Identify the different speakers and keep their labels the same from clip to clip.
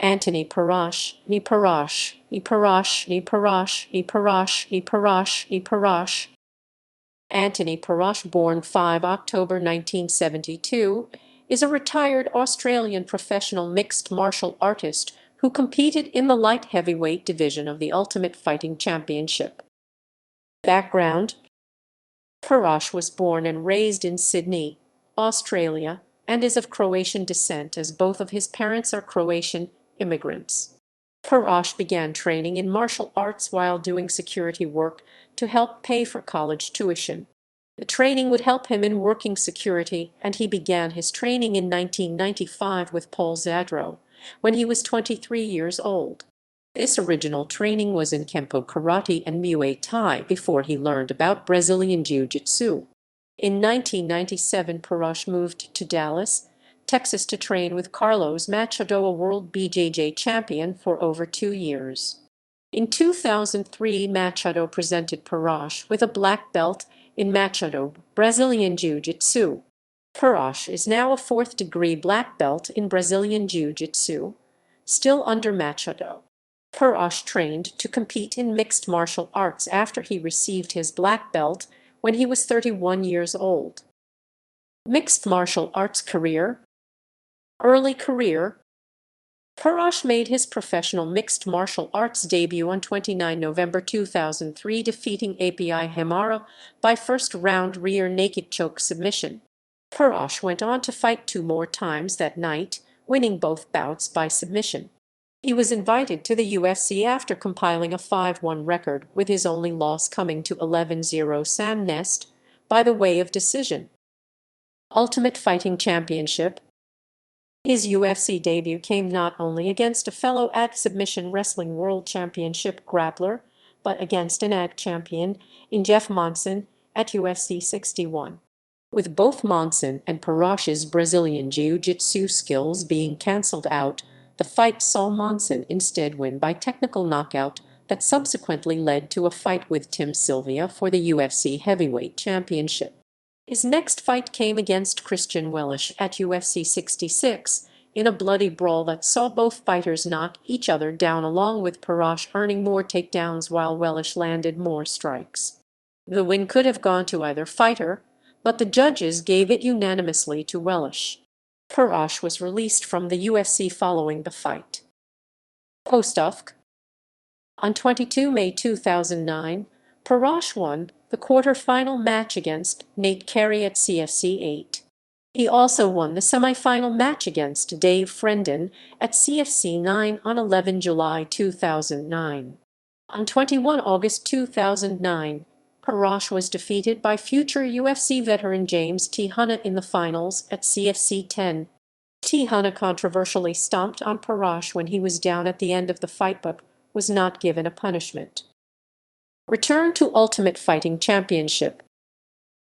Speaker 1: Antony Perosh, ni Perosh, ni Perosh, ni Perosh, ni Perosh, ni Perosh, ni Perosh. Antony Perosh, born 5 October 1972, is a retired Australian professional mixed martial artist who competed in the light heavyweight division of the Ultimate Fighting Championship. Background: Perosh was born and raised in Sydney, Australia, and is of Croatian descent as both of his parents are Croatian immigrants. Perosh began training in martial arts while doing security work to help pay for college tuition. The training would help him in working security, and he began his training in 1995 with Paul Zadro, when he was 23 years old. This original training was in Kempo Karate and Muay Thai before he learned about Brazilian jiu-jitsu. In 1997, Perosh moved to Dallas, Texas to train with Carlos Machado, a world BJJ champion, for over 2 years. In 2003, Machado presented Perosh with a black belt in Machado Brazilian Jiu-Jitsu. Perosh is now a 4th-degree black belt in Brazilian Jiu-Jitsu, still under Machado. Perosh trained to compete in mixed martial arts after he received his black belt when he was 31 years old. Mixed martial arts career. Early career. Perosh made his professional mixed martial arts debut on 29 November 2003, defeating API Hemara by first-round rear naked choke submission. Perosh went on to fight 2 more times that night, winning both bouts by submission. He was invited to the UFC after compiling a 5-1 record, with his only loss coming to 11-0 Sam Nest by the way of decision. Ultimate Fighting Championship. His UFC debut came not only against a fellow AG Submission Wrestling World Championship grappler, but against an AG champion in Jeff Monson at UFC 61. With both Monson and Perosh's Brazilian Jiu-Jitsu skills being cancelled out, the fight saw Monson instead win by technical knockout that subsequently led to a fight with Tim Sylvia for the UFC Heavyweight Championship. His next fight came against Christian Wellisch at UFC 66 in a bloody brawl that saw both fighters knock each other down, along with Perosh earning more takedowns while Wellisch landed more strikes. The win could have gone to either fighter, but the judges gave it unanimously to Wellisch. Perosh was released from the UFC following the fight. Post-UFC. On 22 May 2009, Perosh won the quarter-final match against Nate Carey at CFC 8. He also won the semi-final match against Dave Frendon at CFC 9 on 11 July 2009. On 21 August 2009, Perosh was defeated by future UFC veteran James T. Hunna in the finals at CFC 10. T. Hunna controversially stomped on Perosh when he was down at the end of the fight but was not given a punishment. Return to Ultimate Fighting Championship.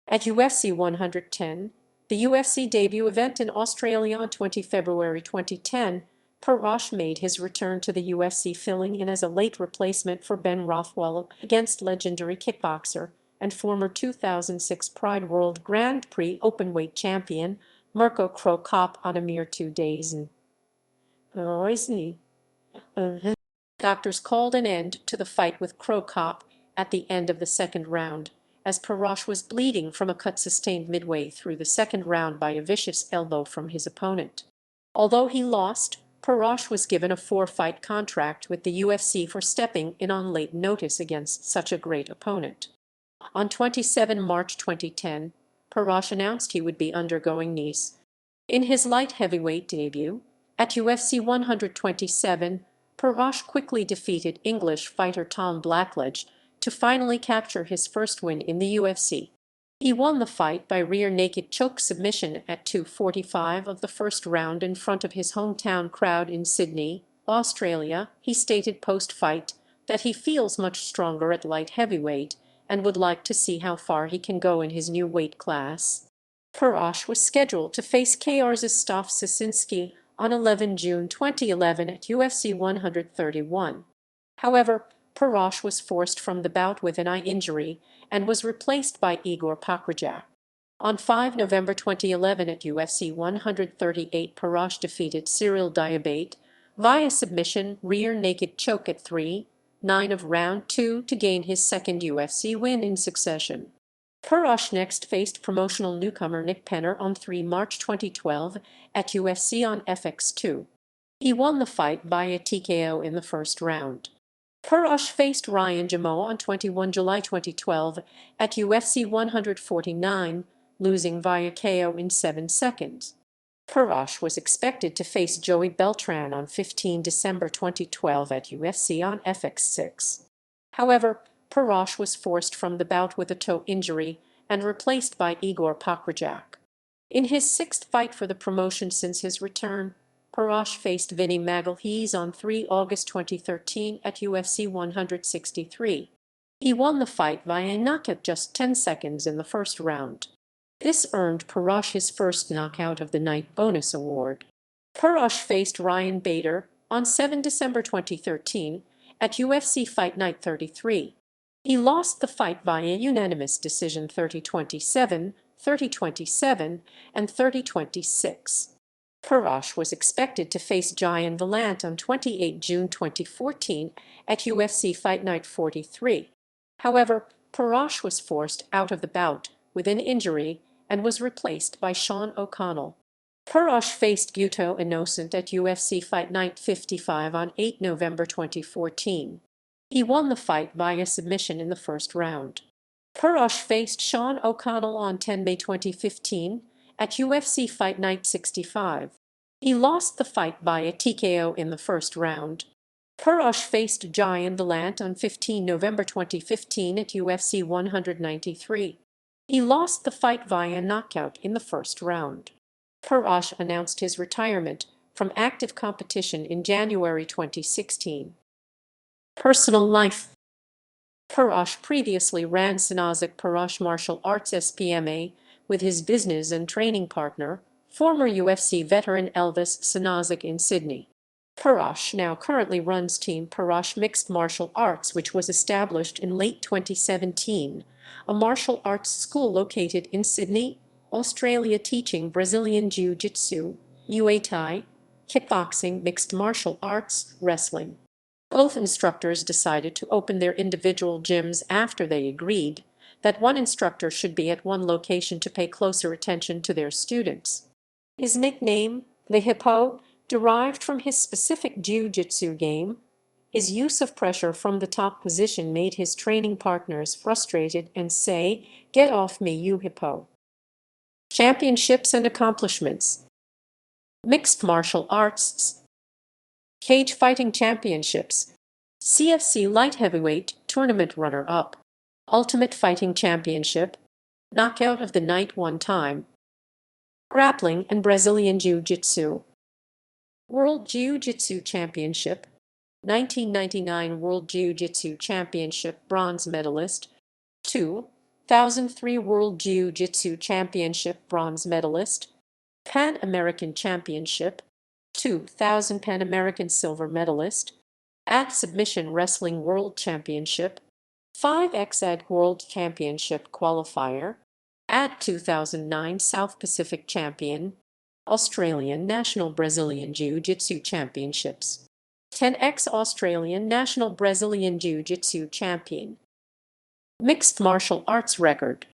Speaker 1: At UFC 110, the UFC debut event in Australia on 20 February 2010, Perosh made his return to the UFC, filling in as a late replacement for Ben Rothwell against legendary kickboxer and former 2006 Pride World Grand Prix openweight champion Mirko Cro Cop on a mere 2 days. Doctors called an end to the fight with Cro Cop at the end of the second round, as Perosh was bleeding from a cut sustained midway through the second round by a vicious elbow from his opponent. Although he lost, Perosh was given a 4-fight contract with the UFC for stepping in on late notice against such a great opponent. On 27 March 2010, Perosh announced he would be undergoing knees. In his light heavyweight debut, at UFC 127, Perosh quickly defeated English fighter Tom Blackledge to finally capture his first win in the UFC. He won the fight by rear naked choke submission at 2:45 of the first round in front of his hometown crowd in Sydney, Australia. He stated post-fight that he feels much stronger at light heavyweight and would like to see how far he can go in his new weight class. Perosh was scheduled to face Krzysztof Soszyński on 11 June 2011 at UFC 131. However, Perosh was forced from the bout with an eye injury and was replaced by Igor Pokrajak. On 5 November 2011 at UFC 138, Perosh defeated Cyril Diabate, via submission rear naked choke at 3-9 of round 2 to gain his second UFC win in succession. Perosh next faced promotional newcomer Nick Penner on 3 March 2012 at UFC on FX2. He won the fight by a TKO in the first round. Perosh faced Ryan Jamo on 21 July 2012 at UFC 149, losing via KO in 7 seconds. Perosh was expected to face Joey Beltran on 15 December 2012 at UFC on FX6. However, Perosh was forced from the bout with a toe injury and replaced by Igor Pokrajak. In his sixth fight for the promotion since his return, Perosh faced Vinny Magalhaes on 3 August 2013 at UFC 163. He won the fight via knockout just 10 seconds in the first round. This earned Perosh his first knockout of the night bonus award. Perosh faced Ryan Bader on 7 December 2013 at UFC Fight Night 33. He lost the fight via unanimous decision 30-27, 30-27, and 30-26. Perosh was expected to face Gian Villante on 28 June 2014 at UFC Fight Night 43. However, Perosh was forced out of the bout with an injury and was replaced by Sean O'Connell. Perosh faced Guto Innocent at UFC Fight Night 55 on 8 November 2014. He won the fight via submission in the first round. Perosh faced Sean O'Connell on 10 May 2015 at UFC Fight Night 65. He lost the fight by a TKO in the first round. Perosh faced Gian Villante on 15 November 2015 at UFC 193. He lost the fight via knockout in the first round. Perosh announced his retirement from active competition in January 2016. Personal life. Perosh previously ran Sanazik Perosh Martial Arts SPMA with his business and training partner, former UFC veteran Elvis Sanazik in Sydney. Perosh now currently runs Team Perosh Mixed Martial Arts, which was established in late 2017, a martial arts school located in Sydney, Australia, teaching Brazilian jiu-jitsu, Muay Thai, kickboxing, mixed martial arts, wrestling. Both instructors decided to open their individual gyms after they agreed that one instructor should be at one location to pay closer attention to their students. His nickname, the Hippo, derived from his specific jiu-jitsu game. His use of pressure from the top position made his training partners frustrated and say, "Get off me, you hippo." Championships and accomplishments. Mixed martial arts. Cage Fighting Championships. CFC Light Heavyweight Tournament runner-up. Ultimate Fighting Championship. Knockout of the Night one time. Grappling and Brazilian Jiu-Jitsu. World Jiu-Jitsu Championship. 1999 World Jiu-Jitsu Championship bronze medalist. 2003 World Jiu-Jitsu Championship bronze medalist. Pan American Championship. 2000 Pan American silver medalist. At Submission Wrestling World Championship. 5x World Championship qualifier. At 2009 South Pacific Champion. Australian National Brazilian Jiu-Jitsu Championships. 10x Australian National Brazilian Jiu-Jitsu Champion. Mixed martial arts record.